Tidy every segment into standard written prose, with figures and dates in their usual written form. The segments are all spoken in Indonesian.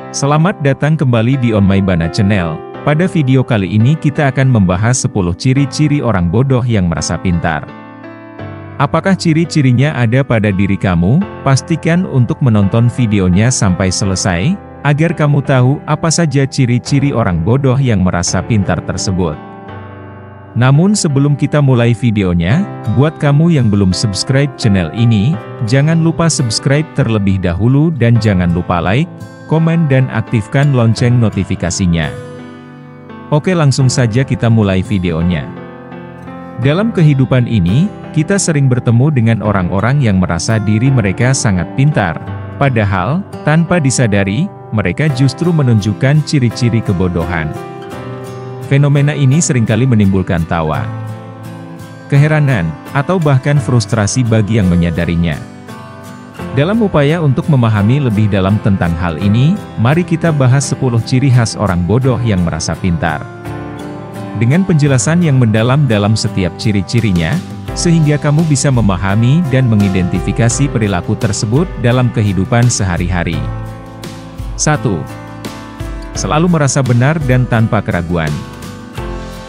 Selamat datang kembali di On My Bana Channel. Pada video kali ini kita akan membahas 10 ciri-ciri orang bodoh yang merasa pintar. Apakah ciri-cirinya ada pada diri kamu? Pastikan untuk menonton videonya sampai selesai, agar kamu tahu apa saja ciri-ciri orang bodoh yang merasa pintar tersebut. Namun sebelum kita mulai videonya, buat kamu yang belum subscribe channel ini, jangan lupa subscribe terlebih dahulu dan jangan lupa like, komen dan aktifkan lonceng notifikasinya. Oke, langsung saja kita mulai videonya. Dalam kehidupan ini, kita sering bertemu dengan orang-orang yang merasa diri mereka sangat pintar. Padahal, tanpa disadari, mereka justru menunjukkan ciri-ciri kebodohan. Fenomena ini seringkali menimbulkan tawa, keheranan, atau bahkan frustrasi bagi yang menyadarinya. Dalam upaya untuk memahami lebih dalam tentang hal ini, mari kita bahas 10 ciri khas orang bodoh yang merasa pintar. Dengan penjelasan yang mendalam dalam setiap ciri-cirinya, sehingga kamu bisa memahami dan mengidentifikasi perilaku tersebut dalam kehidupan sehari-hari. 1. Selalu merasa benar dan tanpa keraguan.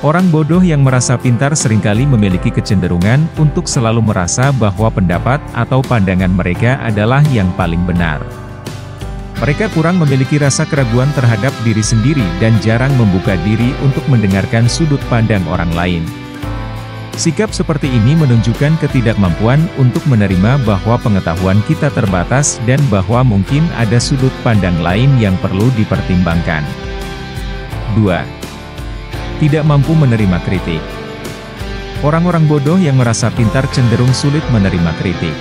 Orang bodoh yang merasa pintar seringkali memiliki kecenderungan untuk selalu merasa bahwa pendapat atau pandangan mereka adalah yang paling benar. Mereka kurang memiliki rasa keraguan terhadap diri sendiri dan jarang membuka diri untuk mendengarkan sudut pandang orang lain. Sikap seperti ini menunjukkan ketidakmampuan untuk menerima bahwa pengetahuan kita terbatas dan bahwa mungkin ada sudut pandang lain yang perlu dipertimbangkan. 2. Tidak mampu menerima kritik. Orang-orang bodoh yang merasa pintar cenderung sulit menerima kritik.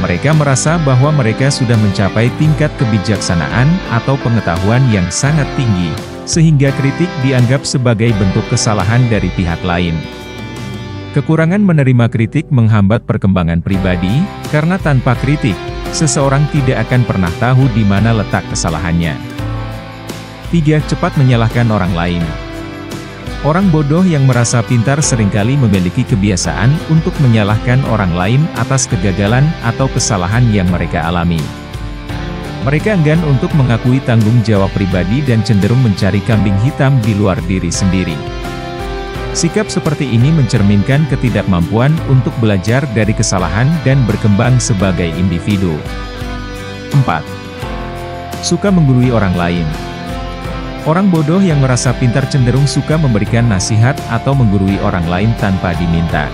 Mereka merasa bahwa mereka sudah mencapai tingkat kebijaksanaan atau pengetahuan yang sangat tinggi, sehingga kritik dianggap sebagai bentuk kesalahan dari pihak lain. Kekurangan menerima kritik menghambat perkembangan pribadi, karena tanpa kritik, seseorang tidak akan pernah tahu di mana letak kesalahannya. 3. Cepat menyalahkan orang lain. Orang bodoh yang merasa pintar seringkali memiliki kebiasaan untuk menyalahkan orang lain atas kegagalan atau kesalahan yang mereka alami. Mereka enggan untuk mengakui tanggung jawab pribadi dan cenderung mencari kambing hitam di luar diri sendiri. Sikap seperti ini mencerminkan ketidakmampuan untuk belajar dari kesalahan dan berkembang sebagai individu. 4. Suka menggurui orang lain. Orang bodoh yang merasa pintar cenderung suka memberikan nasihat atau menggurui orang lain tanpa diminta.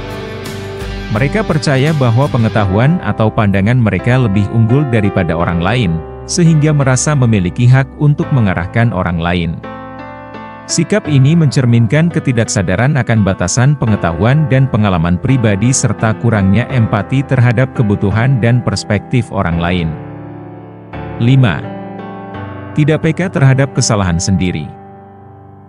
Mereka percaya bahwa pengetahuan atau pandangan mereka lebih unggul daripada orang lain, sehingga merasa memiliki hak untuk mengarahkan orang lain. Sikap ini mencerminkan ketidaksadaran akan batasan pengetahuan dan pengalaman pribadi serta kurangnya empati terhadap kebutuhan dan perspektif orang lain. 5. Tidak peka terhadap kesalahan sendiri.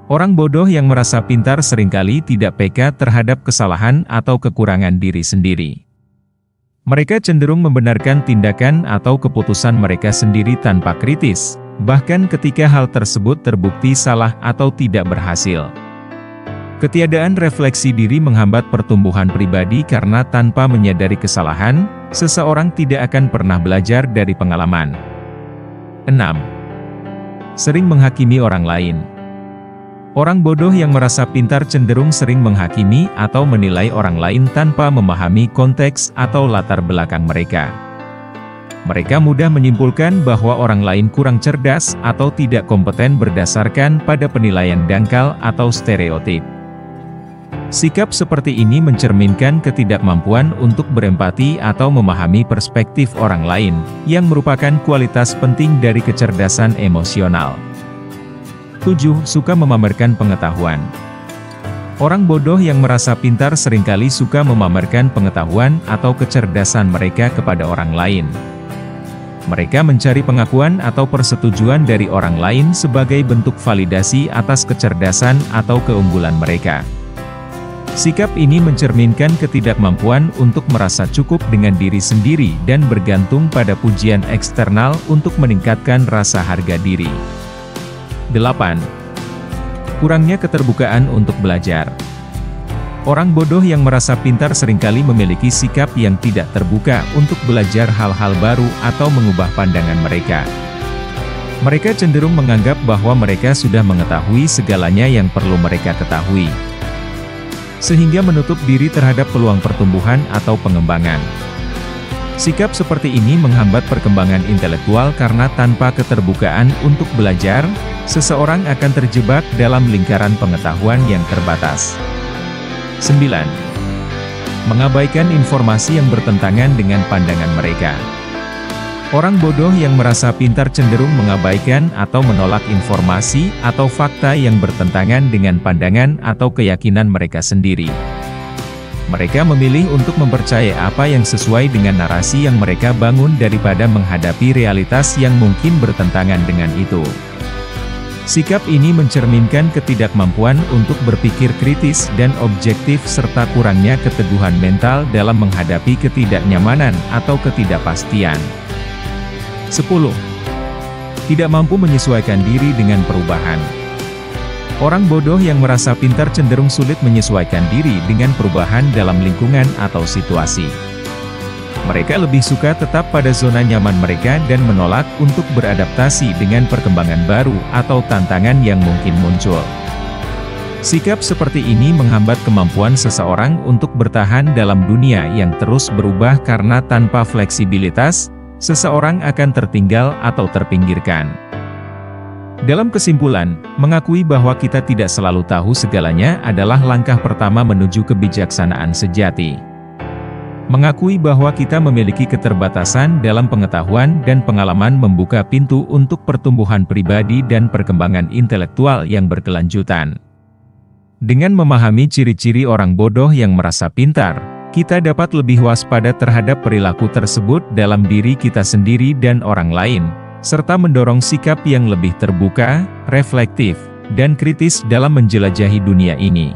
Orang bodoh yang merasa pintar seringkali tidak peka terhadap kesalahan atau kekurangan diri sendiri. Mereka cenderung membenarkan tindakan atau keputusan mereka sendiri tanpa kritis, bahkan ketika hal tersebut terbukti salah atau tidak berhasil. Ketiadaan refleksi diri menghambat pertumbuhan pribadi karena tanpa menyadari kesalahan, seseorang tidak akan pernah belajar dari pengalaman. 6. Sering menghakimi orang lain. Orang bodoh yang merasa pintar cenderung sering menghakimi atau menilai orang lain tanpa memahami konteks atau latar belakang mereka. Mereka mudah menyimpulkan bahwa orang lain kurang cerdas atau tidak kompeten berdasarkan pada penilaian dangkal atau stereotip. Sikap seperti ini mencerminkan ketidakmampuan untuk berempati atau memahami perspektif orang lain, yang merupakan kualitas penting dari kecerdasan emosional. 7. Suka memamerkan pengetahuan. Orang bodoh yang merasa pintar seringkali suka memamerkan pengetahuan atau kecerdasan mereka kepada orang lain. Mereka mencari pengakuan atau persetujuan dari orang lain sebagai bentuk validasi atas kecerdasan atau keunggulan mereka. Sikap ini mencerminkan ketidakmampuan untuk merasa cukup dengan diri sendiri dan bergantung pada pujian eksternal untuk meningkatkan rasa harga diri. 8. Kurangnya keterbukaan untuk belajar. Orang bodoh yang merasa pintar seringkali memiliki sikap yang tidak terbuka untuk belajar hal-hal baru atau mengubah pandangan mereka. Mereka cenderung menganggap bahwa mereka sudah mengetahui segalanya yang perlu mereka ketahui, sehingga menutup diri terhadap peluang pertumbuhan atau pengembangan. Sikap seperti ini menghambat perkembangan intelektual karena tanpa keterbukaan untuk belajar, seseorang akan terjebak dalam lingkaran pengetahuan yang terbatas. 9. Mengabaikan informasi yang bertentangan dengan pandangan mereka. Orang bodoh yang merasa pintar cenderung mengabaikan atau menolak informasi atau fakta yang bertentangan dengan pandangan atau keyakinan mereka sendiri. Mereka memilih untuk mempercayai apa yang sesuai dengan narasi yang mereka bangun daripada menghadapi realitas yang mungkin bertentangan dengan itu. Sikap ini mencerminkan ketidakmampuan untuk berpikir kritis dan objektif serta kurangnya keteguhan mental dalam menghadapi ketidaknyamanan atau ketidakpastian. 10. Tidak mampu menyesuaikan diri dengan perubahan. Orang bodoh yang merasa pintar cenderung sulit menyesuaikan diri dengan perubahan dalam lingkungan atau situasi. Mereka lebih suka tetap pada zona nyaman mereka dan menolak untuk beradaptasi dengan perkembangan baru atau tantangan yang mungkin muncul. Sikap seperti ini menghambat kemampuan seseorang untuk bertahan dalam dunia yang terus berubah karena tanpa fleksibilitas, seseorang akan tertinggal atau terpinggirkan. Dalam kesimpulan, mengakui bahwa kita tidak selalu tahu segalanya adalah langkah pertama menuju kebijaksanaan sejati. Mengakui bahwa kita memiliki keterbatasan dalam pengetahuan dan pengalaman membuka pintu untuk pertumbuhan pribadi dan perkembangan intelektual yang berkelanjutan. Dengan memahami ciri-ciri orang bodoh yang merasa pintar, kita dapat lebih waspada terhadap perilaku tersebut dalam diri kita sendiri dan orang lain, serta mendorong sikap yang lebih terbuka, reflektif, dan kritis dalam menjelajahi dunia ini.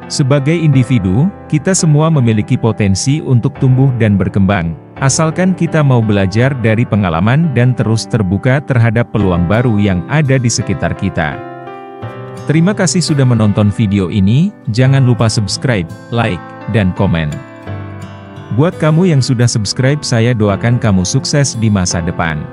Sebagai individu, kita semua memiliki potensi untuk tumbuh dan berkembang, asalkan kita mau belajar dari pengalaman dan terus terbuka terhadap peluang baru yang ada di sekitar kita. Terima kasih sudah menonton video ini, jangan lupa subscribe, like, dan komen. Buat kamu yang sudah subscribe, saya doakan kamu sukses di masa depan.